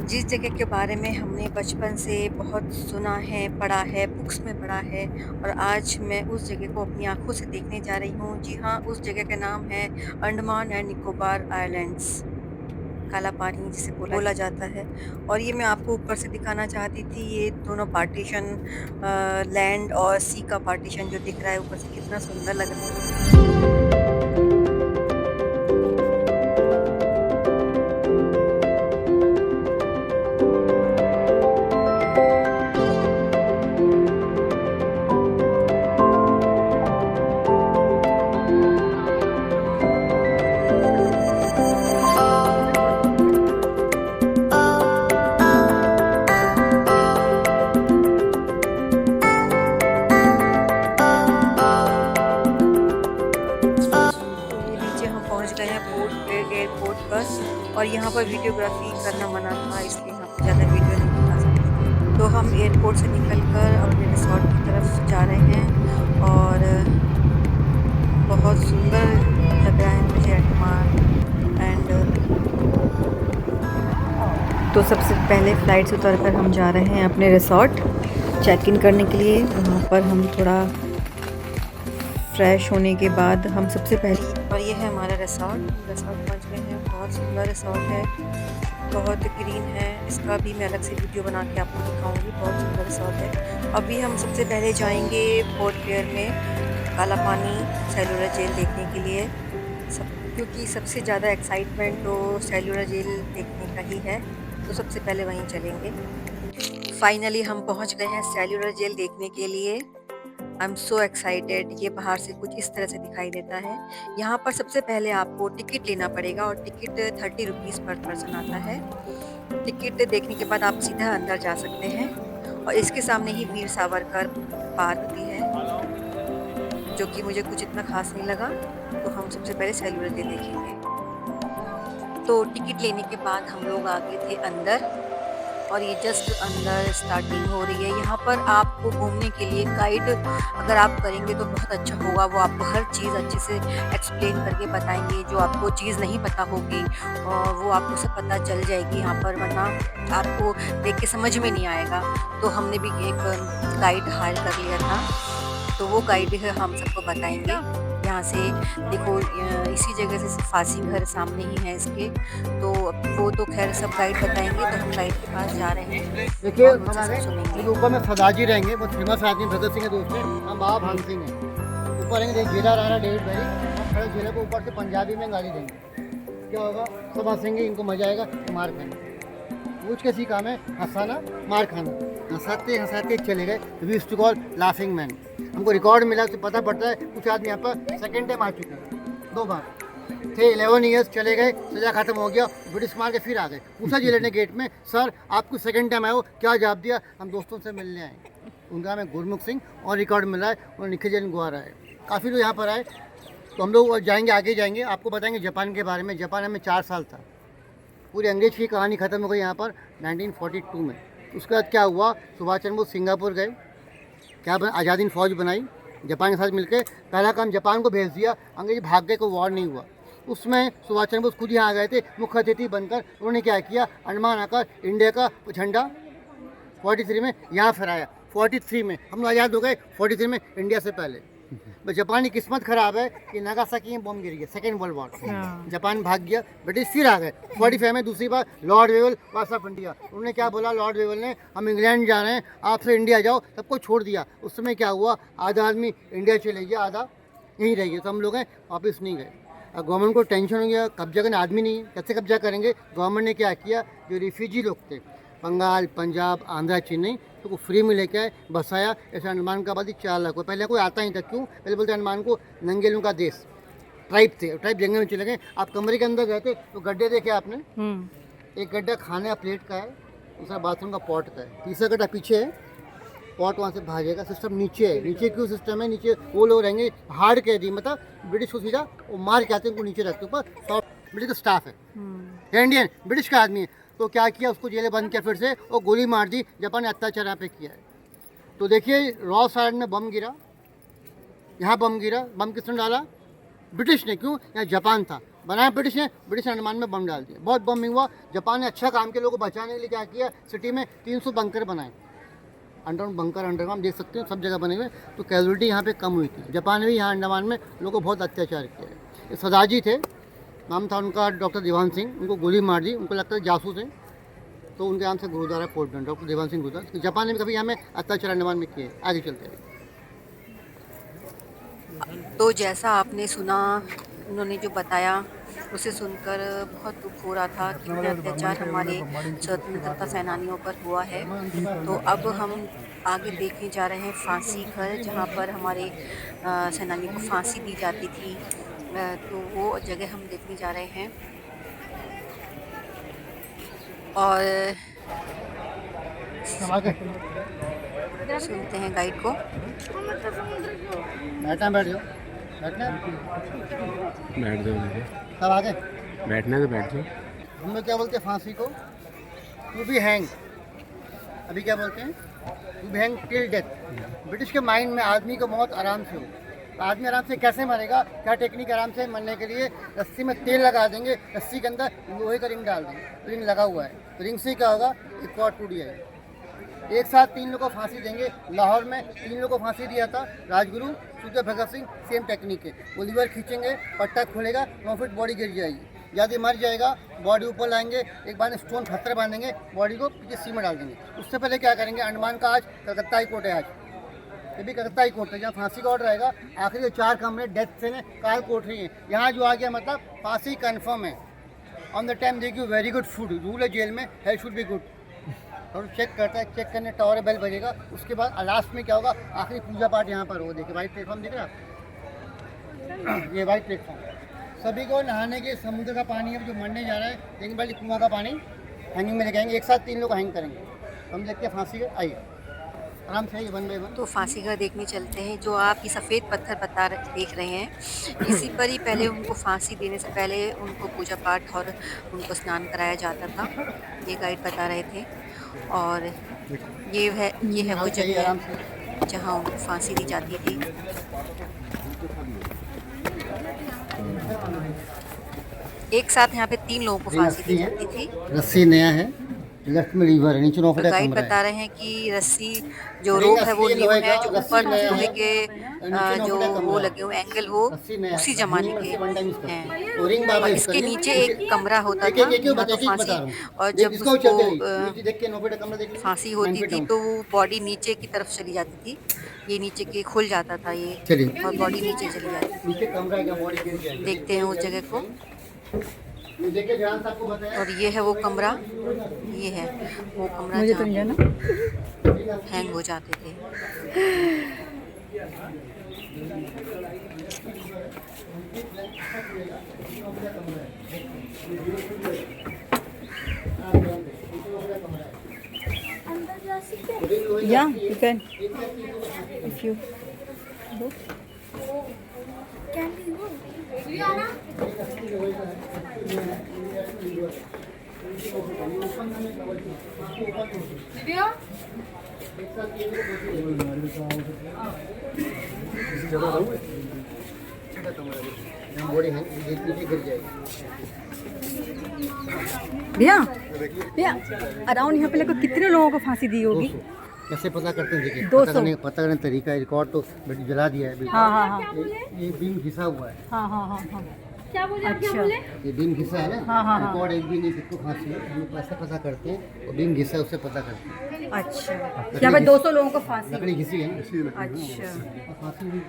जिस जगह के बारे में हमने बचपन से बहुत सुना है, पढ़ा है, बुक्स में पढ़ा है और आज मैं उस जगह को अपनी आँखों से देखने जा रही हूँ। जी हाँ, उस जगह का नाम है अंडमान एंड निकोबार आइलैंड्स, काला पानी जिसे बोला जाता है। और ये मैं आपको ऊपर से दिखाना चाहती थी, ये दोनों पार्टीशन लैंड और सी का पार्टीशन जो दिख रहा है ऊपर से कितना सुंदर लग रहा है। तो ये नीचे हम पहुंच गए हैं एयरपोर्ट पर और यहाँ पर वीडियोग्राफी करना मना था, इसलिए यहाँ पर ज़्यादा वीडियो नहीं बना सकते। तो हम एयरपोर्ट से निकलकर अपने रिसॉर्ट की तरफ जा रहे हैं और बहुत सुंदर लग रहा है मुझे अंडमान एंड। तो सबसे पहले फ़्लाइट से उतरकर हम जा रहे हैं अपने रिसॉर्ट चेक इन करने के लिए। वहाँ पर हम थोड़ा फ्रेश होने के बाद हम सबसे पहले, और ये है हमारा रिसॉर्ट पहुँच गए हैं। बहुत सुंदर रिसॉर्ट है, बहुत ग्रीन है। इसका भी मैं अलग से वीडियो बना के आपको दिखाऊंगी। बहुत सुंदर रिसॉर्ट है। अभी हम सबसे पहले जाएंगे पोर्ट ब्लेयर में काला पानी सेलुलर जेल देखने के लिए, क्योंकि सबसे ज़्यादा एक्साइटमेंट तो सेलुलर जेल देखने का ही है, तो सबसे पहले वहीं चलेंगे। फाइनली हम पहुंच गए हैं सेलुलर जेल देखने के लिए। I am so excited. ये बाहर से कुछ इस तरह से दिखाई देता है। यहाँ पर सबसे पहले आपको टिकट लेना पड़ेगा और टिकट 30 रुपीज़ पर पर्सन आता है। टिकट देखने के बाद आप सीधा अंदर जा सकते हैं और इसके सामने ही वीर सावरकर पार्क भी है, जो कि मुझे कुछ इतना खास नहीं लगा। तो हम सबसे पहले सेलुलर जेल देखेंगे। तो टिकट लेने के बाद हम लोग आ गए थे अंदर और ये जस्ट अंदर स्टार्टिंग हो रही है। यहाँ पर आपको घूमने के लिए गाइड अगर आप करेंगे तो बहुत अच्छा होगा। वो आपको हर चीज़ अच्छे से एक्सप्लेन करके बताएंगे। जो आपको चीज़ नहीं पता होगी और वो आपको सब पता चल जाएगी यहाँ पर, वरना आपको देख के समझ में नहीं आएगा। तो हमने भी एक गाइड हायर कर लिया था, तो वो गाइड हम सबको बताएंगे। यहाँ से देखो, इसी जगह से फांसी घर सामने ही है इसके, तो वो तो खैर सब गाइड बताएंगे। तो हम गाइड के पास जा रहे हैं। देखिए और उनसे हमारे सब सुनेंगे। ऊपर में सदाजी रहेंगे, वो फेमस आदमी भगत सिंह के दोस्त हैं, हम बाबा भान सिंह हैं। ऊपर रहेंगे जेला राणा डेविड भाई, हम खड़े जेला को ऊपर से पंजाबी में गाली देंगे। क्या होगा, सब हंसेंगे, इनको मजा आएगा, मार खाएंगे। पूछ के सी काम है, हंसाना मार खाना। हंसाते हंसाते चले गए, we used to call laughing man. हमको रिकॉर्ड मिला तो पता पड़ता है कुछ आदमी यहाँ पर सेकेंड टाइम आ चुके हैं, 2 बार थे। 11 ईयर्स चले गए, सजा खत्म हो गया, ब्रिटिश मार के फिर आ गए। पूछा जेलर ने गेट में, सर आपको सेकंड टाइम आए हो, क्या जवाब दिया? हम दोस्तों से मिलने आए। उनका नाम है गुरमुख सिंह और रिकॉर्ड मिला है, और निखिल जैन गुआरा है। काफ़ी लोग यहाँ पर आए। तो हम लोग जाएंगे, आगे जाएंगे, आपको बताएंगे जापान के बारे में। जापान में 4 साल था, पूरी अंग्रेज की कहानी ख़त्म हो गई यहाँ पर 1942 में। उसके बाद क्या हुआ, सुभाष चंद्र बोस सिंगापुर गए, क्या आज़ादी फौज बनाई, जापान के साथ मिलकर पहला काम जापान को भेज दिया। अंग्रेज भाग गए, कोई वॉर नहीं हुआ। उसमें सुभाष चंद्र बोस खुद यहाँ आ गए थे मुख्य अतिथि बनकर। उन्होंने क्या किया, अंडमान आकर इंडिया का झंडा 43 में यहाँ फहराया। 43 में हम लोग आज़ाद हो गए, 43 में इंडिया से पहले। बस जापान की किस्मत खराब है कि नागासाकी में बम गिर गया, सेकेंड वर्ल्ड वॉर। जापान भाग गया, ब्रिटिश फिर आ गए। 45 में दूसरी बार लॉर्ड वेवल वास ऑफ इंडिया, उन्होंने क्या बोला, लॉर्ड वेवल ने, हम इंग्लैंड जा रहे हैं, आपसे इंडिया जाओ, सबको छोड़ दिया। उस समय क्या हुआ, आधा आदमी इंडिया चले गया, आधा यहीं रह गया। तो हम लोग हैं वापस नहीं गए। गवर्नमेंट को टेंशन हो गया, कब्जा करने आदमी नहीं है, कैसे कब्जा करेंगे। गवर्नमेंट ने क्या किया, जो रिफ्यूजी लोग थे बंगाल, पंजाब, आंध्रा, चेन्नई, तो को फ्री में लेके आए, बसाया। ऐसे अंडमान का आबादी 4 लाख। पहले कोई आता ही था, क्यों? पहले बोलते अंडमान को नंगेलों का देश, ट्राइब थे, ट्राइब जंगल में चले गए। आप कमरे के अंदर गए थे तो गड्ढे देखे आपने, एक गड्ढा खाने का प्लेट का है, दूसरा बाथरूम का पॉट का है, तीसरा गड्ढा पीछे है, पॉट वहाँ से भागेगा। सिस्टम नीचे है। नीचे क्यों सिस्टम है, नीचे वो लोग रहेंगे हार्ड कैदी, मतलब ब्रिटिश को सीधा वो मार के आते हैं, उनको नीचे रखते, ऊपर सॉफ्ट ब्रिटिश का स्टाफ है, इंडियन ब्रिटिश का आदमी है। तो क्या किया, उसको जेल बंद किया, फिर से और गोली मार दी। जापान ने अत्याचार यहाँ पे किया है। तो देखिए, रॉस आइलैंड में बम गिरा, यहाँ बम गिरा। बम किसने डाला? ब्रिटिश ने। क्यों? यहाँ जापान था, बनाया ब्रिटिश ने, ब्रिटिश अंडमान में बम डाल दिया, बहुत बम हुआ। जापान ने अच्छा काम किया, लोगों को बचाने के लिए क्या किया, सिटी में 300 बंकर बनाए, अंडरग्राउंड बंकर, अंडरग्राउंड देख सकते हैं सब जगह बने हुए, तो कैजुअलिटी यहाँ पे कम हुई थी। जापान ने भी यहाँ अंडमान में लोगों को बहुत अत्याचार किया है। ये सदाजी थे, नाम था उनका, डॉक्टर देवान सिंह, उनको गोली मार दी, उनको लगता है जासूस है, तो उनके नाम से गुरुद्वारा पोर्ट बना, डॉक्टर देवान सिंह गुरुद्वारा। जापान ने भी कभी यहाँ में अत्याचार अंडमान में किए। आगे चलते हैं। तो जैसा आपने सुना, उन्होंने जो बताया उसे सुनकर बहुत दुख हो रहा था कि इतना अत्याचार हमारे स्वतंत्रता सेनानियों पर हुआ है। तो अब हम आगे देखने जा रहे हैं फांसी घर, जहाँ पर हमारे सेनानियों को फांसी दी जाती थी। तो वो जगह हम देखने जा रहे हैं और सब आगे सुनते हैं गाइड को। बैठना, बैठ जाओ, बैठना, बैठ जाओ दीदी, सब आगे। बैठना है तो बैठ जाओ। हम लोग क्या बोलते हैं फांसी को, टू बी हैंग। अभी क्या बोलते हैं, to be hang till death. British के माइंड में आदमी को मौत आराम से हो, तो आदमी आराम से कैसे मरेगा, क्या टेक्निक, आराम से मरने के लिए रस्सी में तेल लगा देंगे, रस्सी के अंदर लोहे का रिंग डाल देंगे, रिंग लगा हुआ है, तो रिंग से क्या होगा, एक कॉर्ड टूट जाएगा। एक साथ 3 लोगों को फांसी देंगे। लाहौर में 3 लोगों को फांसी दिया था, राजगुरु, सुखदेव भगत सिंह, सेम टेक्निक है। वो लीवर खींचेंगे, पट्टा खुलेगा, 9 फीट बॉडी गिर जाएगी। यदि मर जाएगा, बॉडी ऊपर लाएंगे, एक बार स्टोन पत्थर बांधेंगे, बॉडी को पीछे सी में डाल देंगे। उससे पहले क्या करेंगे, अंडमान का आज कलकत्ता हाई कोर्ट है, आज ये भी कलकत्ता हाई कोर्ट है, जहाँ फांसी का ऑर्डर आएगा। आखिरी जो 4 कमरे डेथ से काल कोठरी है, यहाँ जो आ गया मतलब फांसी कन्फर्म है। ऑन द टाइम देखिए, वेरी गुड फूड, रूल है जेल में, हेल्थ शुड बी गुड। और चेक करता है, चेक करने टावर बेल बजेगा, उसके बाद लास्ट में क्या होगा, आखिरी पूजा पाठ यहाँ पर हो। देखिए वाइट प्लेटफॉर्म दिख रहा है, ये वाइट प्लेटफॉर्म। सभी को नहाने के, समुद्र का पानी है जो मरने जा रहा है, लेकिन भाई कुआं का पानी हैंगिंग में लेके आएंगे। एक साथ 3 लोग हैंग करेंगे। हम देखते हैं फांसी का, आइए आराम से, आइए 1 बाय 1। तो फांसी घर देखने चलते हैं। जो आप ये सफ़ेद पत्थर देख रहे हैं, इसी पर ही पहले उनको फांसी देने से पहले उनको पूजा पाठ और उनको स्नान कराया जाता था, ये गाइड बता रहे थे। और ये है वो जगह जहाँ उनको फांसी दी जाती थी। एक साथ यहाँ पे 3 लोगों को फांसी दी जाती थी। रस्सी नया है, लेफ्ट में लीवर है, नीचे 9 फीट का गाइड कमरा बता है। रहे हैं कि रस्सी जो रोप है वो न्यू है, जो ऊपर लोहे के जो वो लगे हुए एंगल वो उसी जमाने के हैं। और इसके नीचे एक कमरा होता था जहाँ तो फांसी, और जब उसको फांसी होती थी तो वो बॉडी नीचे की तरफ चली जाती थी, ये नीचे के खुल जाता था ये, और बॉडी नीचे चली जाती थी। देखते हैं उस जगह को। और ये है वो कमरा, ये है वो कमरा जहाँ हैंग हो जाते थे। Yeah, you can. If you go. Can we go? Body है, नीचे गिर जाएगी। भैया भैया, अराउंड यहाँ पे लगभग कितने लोगों को फांसी दी होगी? कैसे पता करते हैं, देखिए 200। पता करने तरीका है, रिकॉर्ड तो जला दिया है। हाँ हाँ हाँ ये बीम घिसा हुआ है। हाँ हाँ हाँ हाँ। क्या बोले? अच्छा। ये बीम घिसा है ना, हाँ, हाँ, हाँ। रिकॉर्ड एक भी नहीं, किसको फांसी है, हम लोग कैसे पता करते हैं, और बीम घिसा है उससे पता करते हैं। अच्छा, यहाँ पे 200 लोगों को फांसी। लकड़ी घिसी है ना, अच्छा। और फांसी भी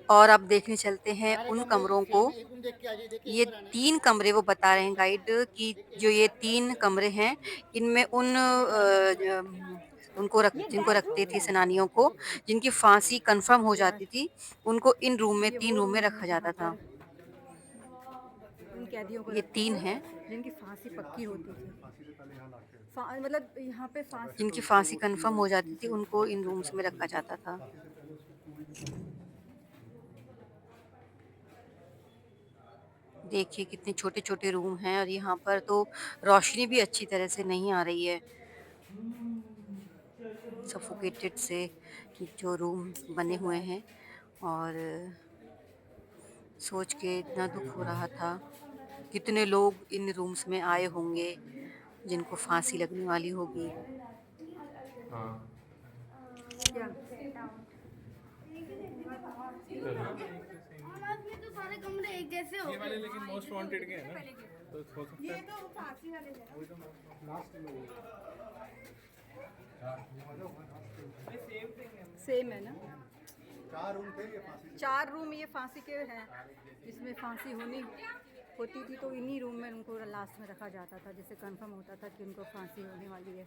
और अब देखने चलते हैं उन कमरों को। ये 3 कमरे वो बता रहे हैं गाइड कि जो ये 3 कमरे हैं, इनमें जिनको रखते थे सेनानियों को, जिनकी फांसी कंफर्म हो जाती थी, उनको इन रूम में 3 रूम में रखा जाता था। उन कैदियों को ये 3 हैं जिनकी फांसी पक्की होती थी, मतलब यहाँ पे फांसी जिनकी फांसी कंफर्म हो जाती थी, उनको इन रूम्स में रखा जाता था। देखिए कितने छोटे छोटे रूम हैं, और यहाँ पर तो रोशनी भी अच्छी तरह से नहीं आ रही है। सफोकेटेड से जो रूम बने हुए हैं, और सोच के इतना दुख हो रहा था। कितने लोग इन रूम्स में आए होंगे जिनको फांसी लगने वाली होगी। क्या ये तो सारे कमरे एक जैसे हो गए। लेकिन मोस्ट वांटेड के हैं ना, तो हो सकता है। तो फांसी वाले सेम है ना? 4 रूम ये फांसी के हैं, जिसमें फांसी होती थी तो इन्हीं रूम में उनको लास्ट में रखा जाता था, जिससे कंफर्म होता था कि उनको फांसी होने वाली है।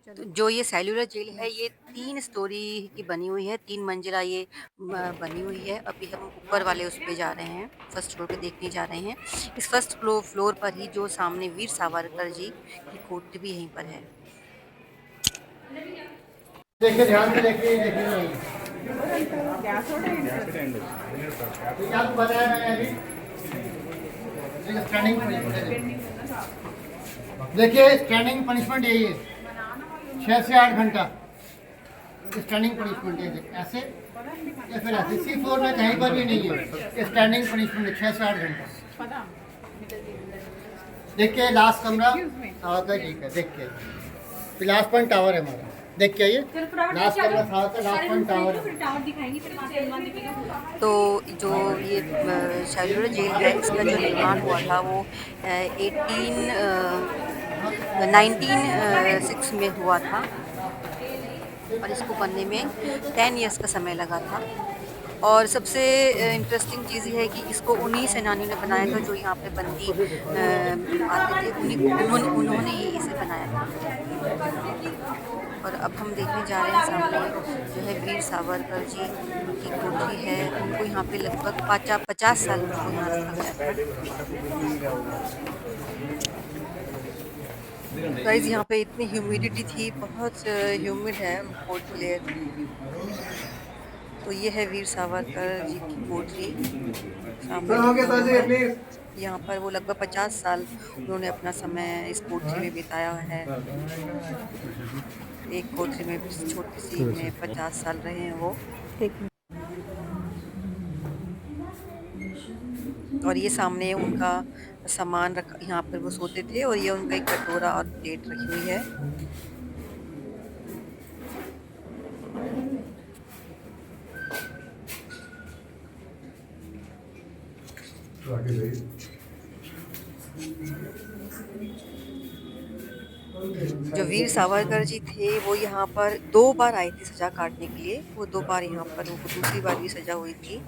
तो चलो, जो ये सेल्युलर जेल है, ये 3 स्टोरी की बनी हुई है, 3 मंजिला ये बनी हुई है। अभी हम ऊपर वाले उस पे जा रहे हैं, फर्स्ट फ्लोर पे देखने जा रहे हैं। इस फर्स्ट फ्लोर पर ही जो सामने वीर सावरकर जी की कोठी भी यहीं पर है। देखिए ध्यान से देखिए, देखिए ये आपको बताया मैंने अभी। स्टैंडिंग पनिशमेंट देखिए, स्टैंडिंग पनिशमेंट यही है, 6 से 8 घंटा स्टैंडिंग पनिशमेंट है। ऐसे या फिर ऐसे, इसी फ्लोर में कहीं पर भी नहीं है स्टैंडिंग पनिशमेंट है, 6 से 8 घंटा। देखिए लास्ट कमरा सावरकर जी का, देखिए लास्ट पॉइंट टावर है हमारा, देख के आइए। लास्ट कमरा सावरकर, लास्ट पॉइंट टावर है। तो जो ये सेल्युलर जेल है, इसका जो निर्माण हुआ था वो 1906 में हुआ था, और इसको बनने में 10 इयर्स का समय लगा था। और सबसे इंटरेस्टिंग चीज़ ये है कि इसको उन्हीं सेनानियों ने बनाया था जो यहाँ पे बंदी आते थे, उन्होंने ही इसे बनाया था। और अब हम देखने जा रहे हैं सामने जो है वीर सावरकर जी की कोठी है। उनको यहाँ पे लगभग 50 साल उनको यहाँ रखा गया था। गाइस, यहाँ पे इतनी ह्यूमिडिटी थी, बहुत ह्यूमिड है पोर्ट ब्लेयर। तो ये है वीर सावरकर जी की कोठी सामने। यहाँ पर वो लगभग 50 साल उन्होंने अपना समय इस कोठी में बिताया है। एक कोठरी में छोटी सी में 50 साल रहे हैं वो। और ये सामने उनका सामान रखा, यहाँ पर वो सोते थे, और ये उनका एक कटोरा और प्लेट रखी हुई है। जो वीर सावरकर जी थे वो यहाँ पर 2 बार आए थे सजा काटने के लिए। वो 2 बार यहाँ पर, उनको दूसरी बार भी सजा हुई थी।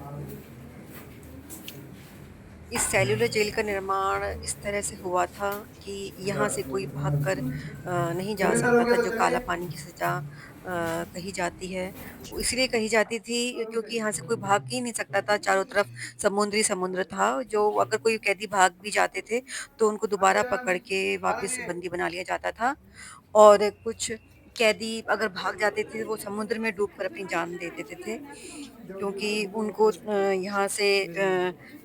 इस सेल्युलर जेल का निर्माण इस तरह से हुआ था कि यहाँ से कोई भागकर नहीं जा सकता था। जो काला पानी की सज़ा कही जाती है, वो इसलिए कही जाती थी क्योंकि यहाँ से कोई भाग ही नहीं सकता था। चारों तरफ समुद्र था। जो अगर कोई कैदी भाग भी जाते थे तो उनको दोबारा पकड़ के वापस बंदी बना लिया जाता था। और कुछ कैदी अगर भाग जाते थे वो समुद्र में डूबकर अपनी जान दे देते थे, क्योंकि उनको यहाँ से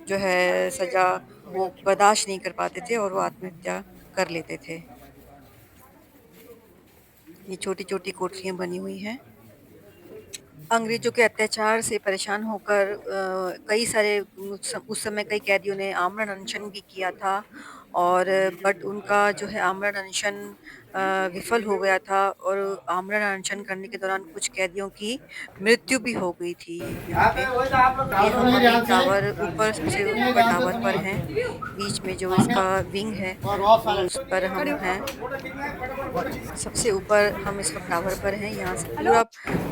जो है सज़ा वो बर्दाश्त नहीं कर पाते थे और वो आत्महत्या कर लेते थे। ये छोटी-छोटी कोठरियाँ बनी हुई हैं। अंग्रेज़ों के अत्याचार से परेशान होकर कई सारे उस समय कई कैदियों ने आमरण अनशन भी किया था, और बट उनका जो है आमरण अनशन विफल हो गया था, और आमरण अनशन करने के दौरान कुछ कैदियों की मृत्यु भी हो गई थी। यहाँ पे ये हमारे टावर ऊपर से ऊपर टावर पर हैं, बीच में जो इसका विंग है उस पर हम हैं। सबसे ऊपर हम इस वक्त टावर पर हैं। यहाँ से पूरा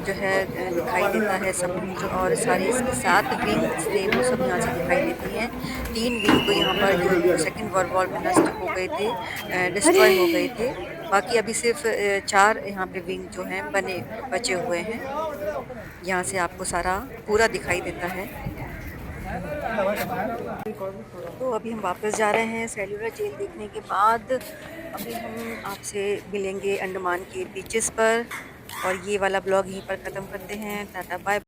जो है दिखाई देता है समुद्र, और सारे इसके 7 विंग्स थे वो सब यहाँ से दिखाई देती हैं। 3 विंग तो यहाँ पर जो सेकेंड वर्ल्ड वॉर में नष्ट हो गए थे, डिस्ट्रॉय हो गए थे। बाकी अभी सिर्फ 4 यहाँ पे विंग जो हैं बचे हुए हैं। यहाँ से आपको सारा पूरा दिखाई देता है। तो अभी हम वापस जा रहे हैं सेल्युलर जेल देखने के बाद। अभी हम आपसे मिलेंगे अंडमान के बीचेस पर, और ये वाला ब्लॉग यहीं पर ख़त्म करते हैं। Tata bye.